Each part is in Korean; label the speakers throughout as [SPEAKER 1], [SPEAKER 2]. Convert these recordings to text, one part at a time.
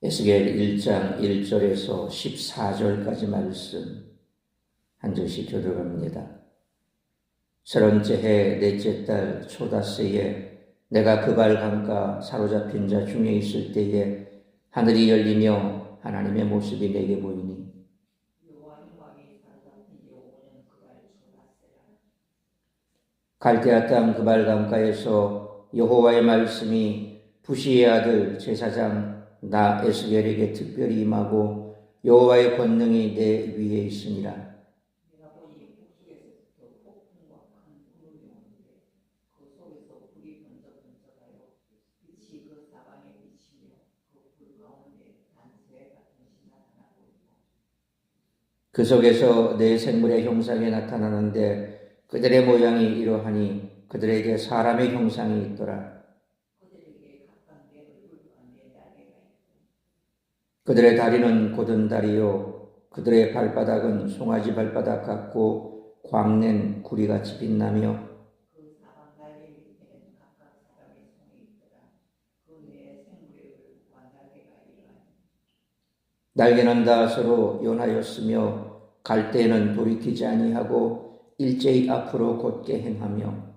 [SPEAKER 1] 에스겔 1장 1절에서 14절까지 말씀 한 절씩 교독합니다. 30째 해 넷째 달 초다스에 내가 그발 강가 사로잡힌 자 중에 있을 때에 하늘이 열리며 하나님의 모습이 내게 보이니 갈대아 땅 그발 강가에서 여호와의 말씀이 부시의 아들 제사장 나 에스겔에게 특별히 임하고 여호와의 권능이 내 위에 있으니라. 그 속에서 네 생물의 형상이 나타나는데 그들의 모양이 이러하니 그들에게 사람의 형상이 있더라. 그들의 다리는 곧은 다리요 그들의 발바닥은 송아지 발바닥 같고 광낸 구리같이 빛나며 날개는 다 서로 연하였으며 갈 때에는 돌이키지 아니하고 일제히 앞으로 곧게 행하며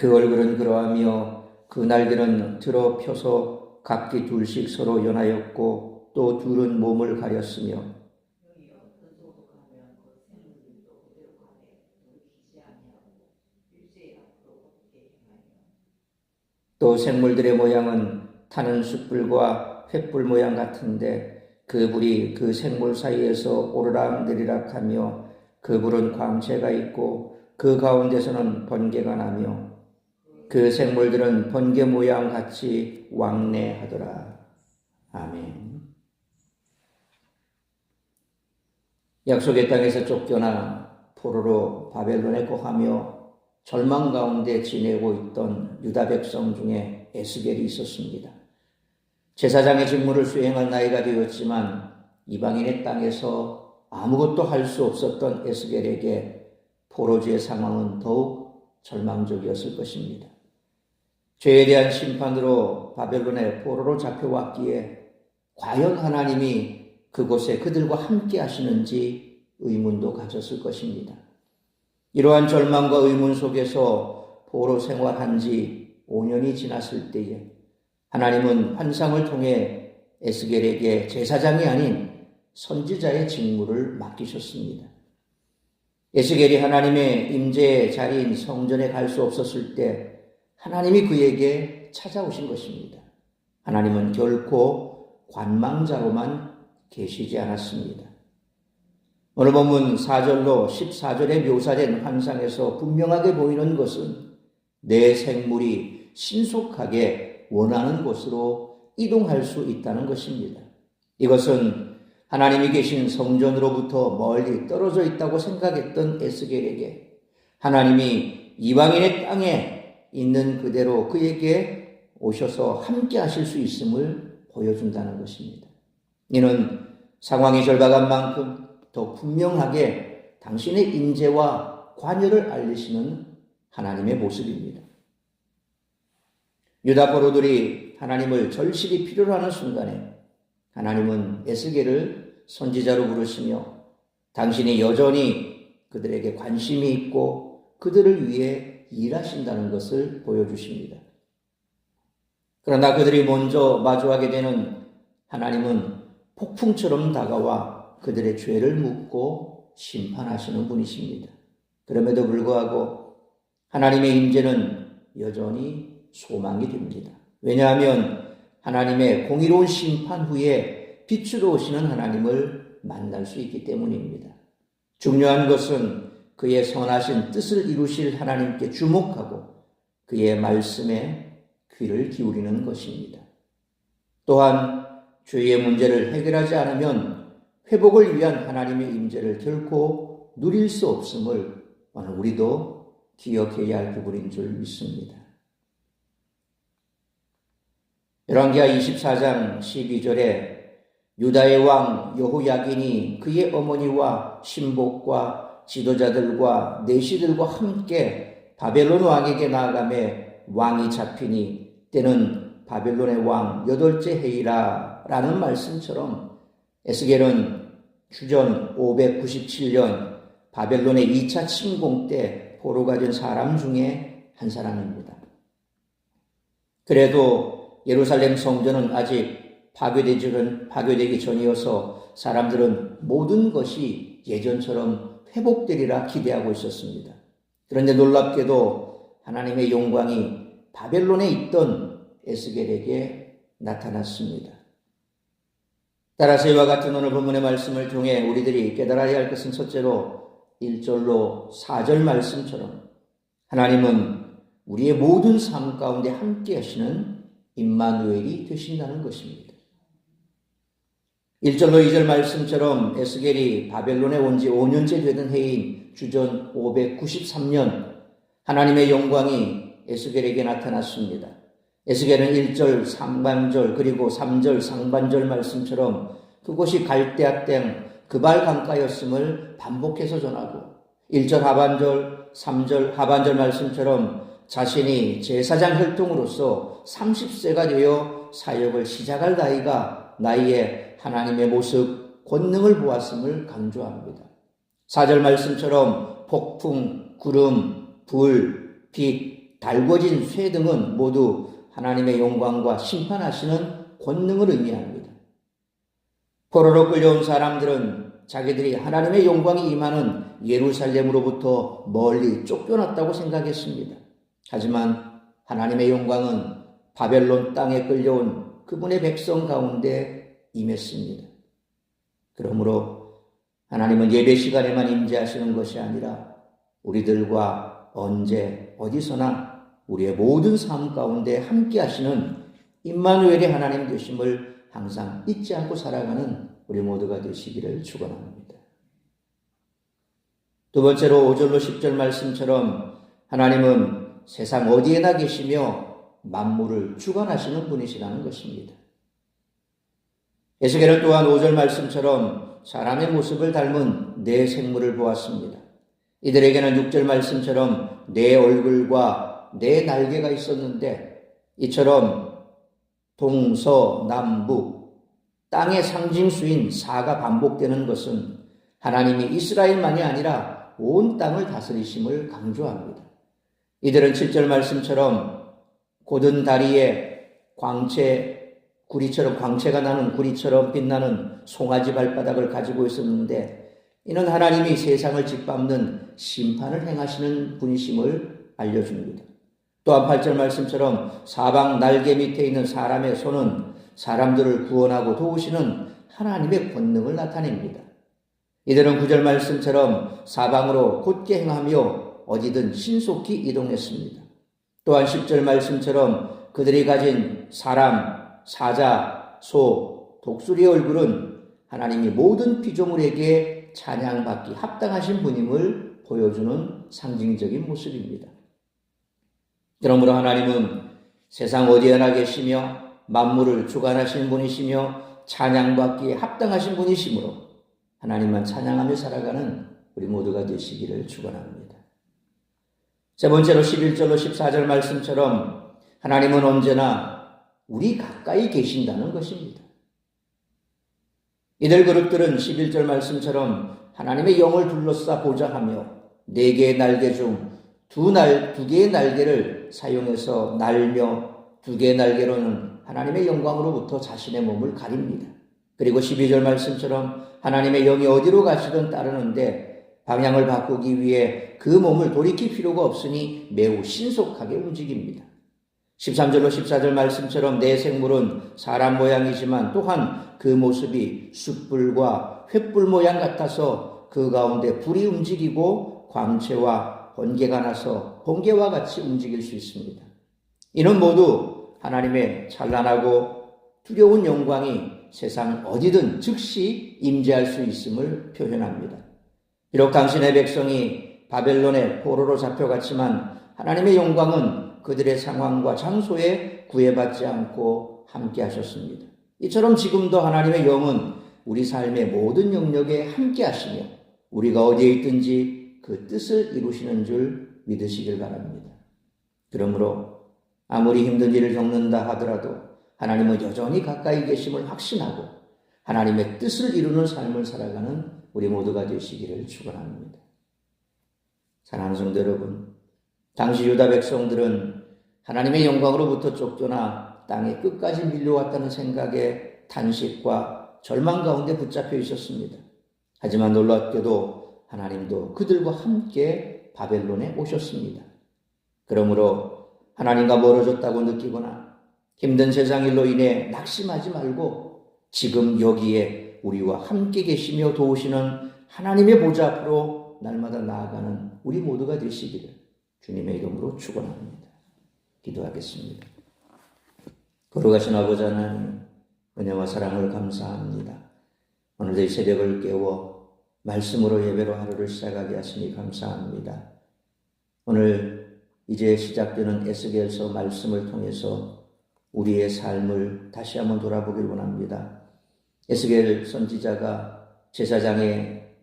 [SPEAKER 1] 그 얼굴은 그러하며 그 날개는 들어 펴서 각기 둘씩 서로 연하였고 또 둘은 몸을 가렸으며 또 생물들의 모양은 타는 숯불과 횃불 모양 같은데 그 불이 그 생물 사이에서 오르락내리락 하며 그 불은 광채가 있고 그 가운데서는 번개가 나며 그 생물들은 번개 모양 같이 왕래하더라. 아멘. 약속의 땅에서 쫓겨나 포로로 바벨론에 거하며 절망 가운데 지내고 있던 유다 백성 중에 에스겔이 있었습니다. 제사장의 직무를 수행할 나이가 되었지만 이방인의 땅에서 아무것도 할 수 없었던 에스겔에게 포로지의 상황은 더욱 절망적이었을 것입니다. 죄에 대한 심판으로 바벨론의 포로로 잡혀왔기에 과연 하나님이 그곳에 그들과 함께 하시는지 의문도 가졌을 것입니다. 이러한 절망과 의문 속에서 포로 생활한 지 5년이 지났을 때에 하나님은 환상을 통해 에스겔에게 제사장이 아닌 선지자의 직무를 맡기셨습니다. 에스겔이 하나님의 임재의 자리인 성전에 갈 수 없었을 때 하나님이 그에게 찾아오신 것입니다. 하나님은 결코 관망자로만 계시지 않았습니다. 오늘 본문 4절로 14절에 묘사된 환상에서 분명하게 보이는 것은 내 생물이 신속하게 원하는 곳으로 이동할 수 있다는 것입니다. 이것은 하나님이 계신 성전으로부터 멀리 떨어져 있다고 생각했던 에스겔에게 하나님이 이방인의 땅에 있는 그대로 그에게 오셔서 함께 하실 수 있음을 보여준다는 것입니다. 이는 상황이 절박한 만큼 더 분명하게 당신의 임재와 관여를 알리시는 하나님의 모습입니다. 유다 포로들이 하나님을 절실히 필요로 하는 순간에 하나님은 에스겔을 선지자로 부르시며 당신이 여전히 그들에게 관심이 있고 그들을 위해 일하신다는 것을 보여주십니다. 그러나 그들이 먼저 마주하게 되는 하나님은 폭풍처럼 다가와 그들의 죄를 묻고 심판하시는 분이십니다. 그럼에도 불구하고 하나님의 임재는 여전히 소망이 됩니다. 왜냐하면 하나님의 공의로운 심판 후에 빛으로 오시는 하나님을 만날 수 있기 때문입니다. 중요한 것은 그의 선하신 뜻을 이루실 하나님께 주목하고 그의 말씀에 귀를 기울이는 것입니다. 또한 죄의 문제를 해결하지 않으면 회복을 위한 하나님의 임재를 결코 누릴 수 없음을 오늘 우리도 기억해야 할 부분인 줄 믿습니다. 열왕기하 24장 12절에 유다의 왕 여호야긴이 그의 어머니와 신복과 지도자들과 내시들과 함께 바벨론 왕에게 나아가매 왕이 잡히니 때는 바벨론의 왕 8째 해이라 라는 말씀처럼 에스겔은 주전 597년 바벨론의 2차 침공 때 포로가 된 사람 중에 한 사람입니다. 그래도 예루살렘 성전은 아직 파괴되기 전이어서 사람들은 모든 것이 예전처럼 회복되리라 기대하고 있었습니다. 그런데 놀랍게도 하나님의 영광이 바벨론에 있던 에스겔에게 나타났습니다. 따라서 이와 같은 오늘 본문의 말씀을 통해 우리들이 깨달아야 할 것은 첫째로 1절로 4절 말씀처럼 하나님은 우리의 모든 삶 가운데 함께 하시는 임마누엘이 되신다는 것입니다. 1절로 2절 말씀처럼 에스겔이 바벨론에 온 지 5년째 되던 해인 주전 593년 하나님의 영광이 에스겔에게 나타났습니다. 에스겔은 1절 상반절 그리고 3절 상반절 말씀처럼 그곳이 갈대아 땅 그발 강가였음을 반복해서 전하고 1절 하반절 3절 하반절 말씀처럼 자신이 제사장 혈통으로서 30세가 되어 사역을 시작할 나이에 하나님의 모습, 권능을 보았음을 강조합니다. 4절 말씀처럼 폭풍, 구름, 불, 빛, 달궈진 쇠 등은 모두 하나님의 영광과 심판하시는 권능을 의미합니다. 포로로 끌려온 사람들은 자기들이 하나님의 영광이 임하는 예루살렘으로부터 멀리 쫓겨났다고 생각했습니다. 하지만 하나님의 영광은 바벨론 땅에 끌려온 그분의 백성 가운데 임했습니다. 그러므로 하나님은 예배 시간에만 임재하시는 것이 아니라 우리들과 언제 어디서나 우리의 모든 삶 가운데 함께 하시는 임마누엘의 하나님 되심을 항상 잊지 않고 살아가는 우리 모두가 되시기를 축원합니다. 두 번째로 5절로 10절 말씀처럼 하나님은 세상 어디에나 계시며 만물을 주관하시는 분이시라는 것입니다. 에스겔은 또한 5절 말씀처럼 사람의 모습을 닮은 네 생물을 보았습니다. 이들에게는 6절 말씀처럼 네 얼굴과 네 날개가 있었는데 이처럼 동서남북 땅의 상징수인 4가 반복되는 것은 하나님이 이스라엘만이 아니라 온 땅을 다스리심을 강조합니다. 이들은 7절 말씀처럼 곧은 다리에 광채가 나는 구리처럼 빛나는 송아지 발바닥을 가지고 있었는데 이는 하나님이 세상을 짓밟는 심판을 행하시는 분이심을 알려줍니다. 또한 8절 말씀처럼 사방 날개 밑에 있는 사람의 손은 사람들을 구원하고 도우시는 하나님의 권능을 나타냅니다. 이들은 9절 말씀처럼 사방으로 곧게 행하며 어디든 신속히 이동했습니다. 또한 10절 말씀처럼 그들이 가진 사람, 사자, 소, 독수리의 얼굴은 하나님이 모든 피조물에게 찬양받기 합당하신 분임을 보여주는 상징적인 모습입니다. 그러므로 하나님은 세상 어디에나 계시며 만물을 주관하신 분이시며 찬양받기에 합당하신 분이시므로 하나님만 찬양하며 살아가는 우리 모두가 되시기를 축원합니다. 세 번째로 11절로 14절 말씀처럼 하나님은 언제나 우리 가까이 계신다는 것입니다. 이들 그룹들은 11절 말씀처럼 하나님의 영을 둘러싸 보좌하며 4개의 날개 중 2개의 날개를 사용해서 날며 2개의 날개로는 하나님의 영광으로부터 자신의 몸을 가립니다. 그리고 12절 말씀처럼 하나님의 영이 어디로 가시든 따르는데 방향을 바꾸기 위해 그 몸을 돌이킬 필요가 없으니 매우 신속하게 움직입니다. 13절로 14절 말씀처럼 네 생물은 사람 모양이지만 또한 그 모습이 숯불과 횃불 모양 같아서 그 가운데 불이 움직이고 광채와 번개가 나서 번개와 같이 움직일 수 있습니다. 이는 모두 하나님의 찬란하고 두려운 영광이 세상 어디든 즉시 임재할 수 있음을 표현합니다. 비록 당신의 백성이 바벨론의 포로로 잡혀갔지만 하나님의 영광은 그들의 상황과 장소에 구애받지 않고 함께 하셨습니다. 이처럼 지금도 하나님의 영은 우리 삶의 모든 영역에 함께 하시며 우리가 어디에 있든지 그 뜻을 이루시는 줄 믿으시길 바랍니다. 그러므로 아무리 힘든 일을 겪는다 하더라도 하나님은 여전히 가까이 계심을 확신하고 하나님의 뜻을 이루는 삶을 살아가는 우리 모두가 되시기를 축원합니다. 사랑하는 성도 여러분, 당시 유다 백성들은 하나님의 영광으로부터 쫓겨나 땅의 끝까지 밀려왔다는 생각에 탄식과 절망 가운데 붙잡혀 있었습니다. 하지만 놀랍게도 하나님도 그들과 함께 바벨론에 오셨습니다. 그러므로 하나님과 멀어졌다고 느끼거나 힘든 세상 일로 인해 낙심하지 말고 지금 여기에 우리와 함께 계시며 도우시는 하나님의 보좌 앞으로 날마다 나아가는 우리 모두가 되시기를 주님의 이름으로 축원합니다. 기도하겠습니다. 거룩하신 아버지 하나님, 은혜와 사랑을 감사합니다. 오늘도 이 새벽을 깨워 말씀으로 예배로 하루를 시작하게 하시니 감사합니다. 오늘 이제 시작되는 에스겔서 말씀을 통해서 우리의 삶을 다시 한번 돌아보길 원합니다. 에스겔 선지자가 제사장의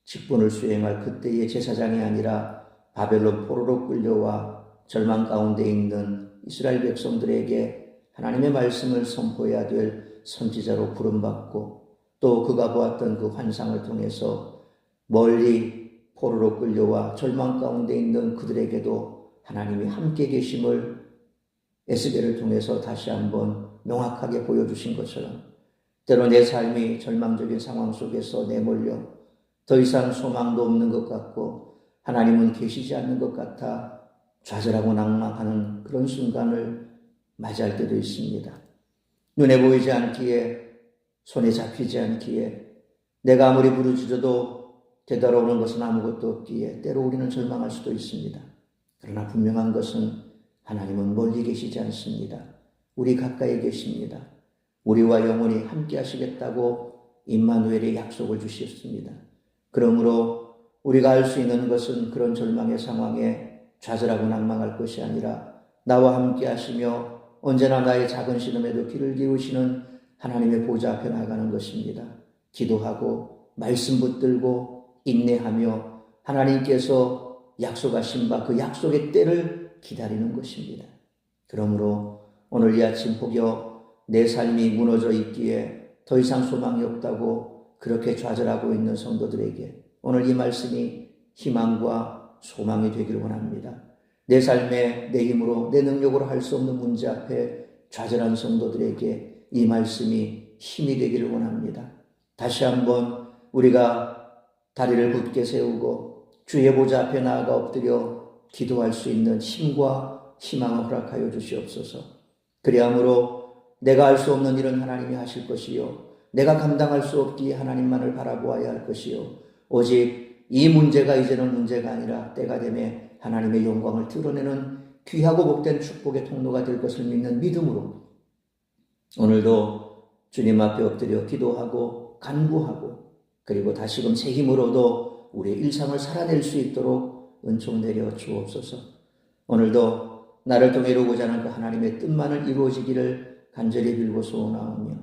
[SPEAKER 1] 직분을 수행할 그때의 제사장이 아니라 바벨론 포로로 끌려와 절망 가운데 있는 이스라엘 백성들에게 하나님의 말씀을 선포해야 될 선지자로 부름받고 또 그가 보았던 그 환상을 통해서 멀리 포로로 끌려와 절망 가운데 있는 그들에게도 하나님이 함께 계심을 에스겔을 통해서 다시 한번 명확하게 보여주신 것처럼 때로 내 삶이 절망적인 상황 속에서 내몰려 더 이상 소망도 없는 것 같고 하나님은 계시지 않는 것 같아 좌절하고 낭망하는 그런 순간을 맞이할 때도 있습니다. 눈에 보이지 않기에 손에 잡히지 않기에 내가 아무리 부르짖어도 되돌아오는 것은 아무것도 없기에 때로 우리는 절망할 수도 있습니다. 그러나 분명한 것은 하나님은 멀리 계시지 않습니다. 우리 가까이 계십니다. 우리와 영원히 함께 하시겠다고 임마누엘의 약속을 주셨습니다. 그러므로 우리가 할 수 있는 것은 그런 절망의 상황에 좌절하고 낭망할 것이 아니라 나와 함께 하시며 언제나 나의 작은 신음에도 귀를 기울이시는 하나님의 보좌 앞에 나가는 것입니다. 기도하고 말씀 붙들고 인내하며 하나님께서 약속하신 바 그 약속의 때를 기다리는 것입니다. 그러므로 오늘 이 아침 혹여 내 삶이 무너져 있기에 더 이상 소망이 없다고 그렇게 좌절하고 있는 성도들에게 오늘 이 말씀이 희망과 소망이 되기를 원합니다. 내 삶에 내 힘으로 내 능력으로 할 수 없는 문제 앞에 좌절한 성도들에게 이 말씀이 힘이 되기를 원합니다. 다시 한번 우리가 다리를 굳게 세우고 주의 보좌 앞에 나아가 엎드려 기도할 수 있는 힘과 희망을 허락하여 주시옵소서. 그리함으로 내가 할 수 없는 일은 하나님이 하실 것이요 내가 감당할 수 없기에 하나님만을 바라보아야 할 것이요 오직 이 문제가 이제는 문제가 아니라 때가 되매 하나님의 영광을 드러내는 귀하고 복된 축복의 통로가 될 것을 믿는 믿음으로 오늘도 주님 앞에 엎드려 기도하고 간구하고 그리고 다시금 새 힘으로도 우리의 일상을 살아낼 수 있도록 은총 내려 주옵소서. 오늘도 나를 통해 이루고자 하는 그 하나님의 뜻만을 이루어지기를 간절히 빌고 소원하오며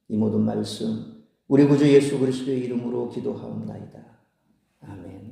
[SPEAKER 1] 이 모든 말씀 우리 구주 예수 그리스도의 이름으로 기도하옵나이다. 아멘.